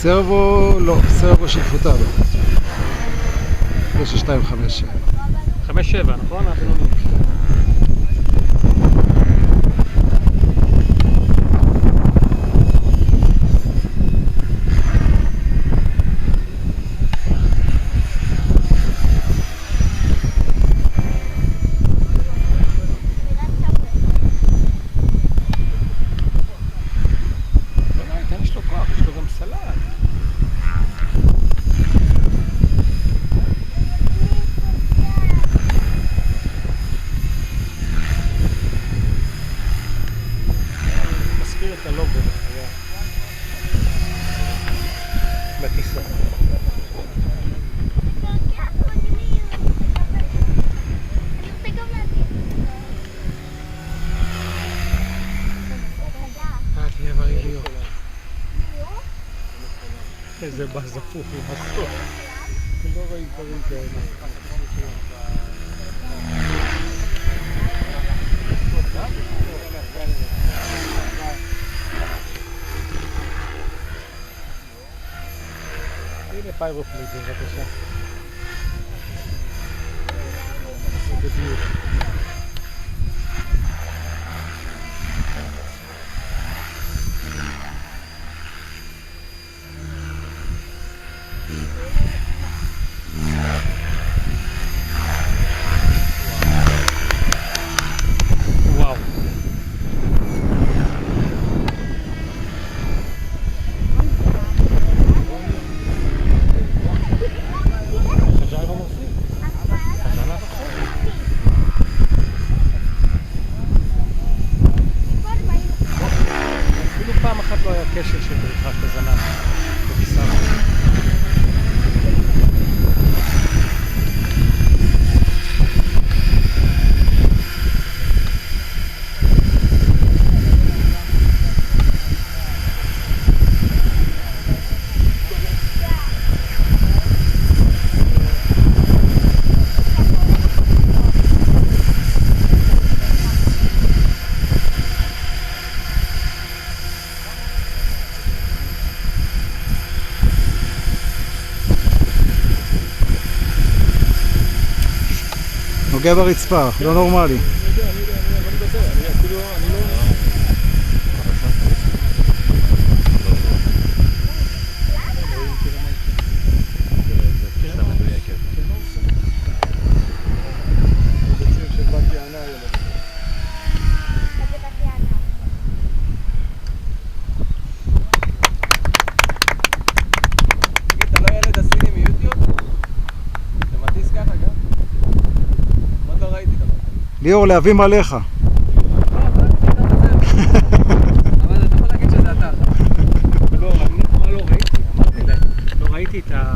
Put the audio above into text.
סרבו, לא, סרבו של פוטאדו. 9257. 5-7, נכון? הבינוני. יש לו כוח, יש לו גם סלט. מזכיר את הלוגו בחיה. בטיסה. תהיה בריא ליאור. איזה בזפוף עם הסוף. לא רואים דברים כאלה. הנה פיירופליט, בבקשה. זה בדיוק. וואו. אפילו פעם אחת לא היה קשר של בריחת הזנב בטיסה. נוגע ברצפה, לא נורמלי. ליאור, להבים עליך. אבל אתה יכול להגיד שזה אתה. לא, מה לא ראיתי? אמרתי להם. לא ראיתי את ה...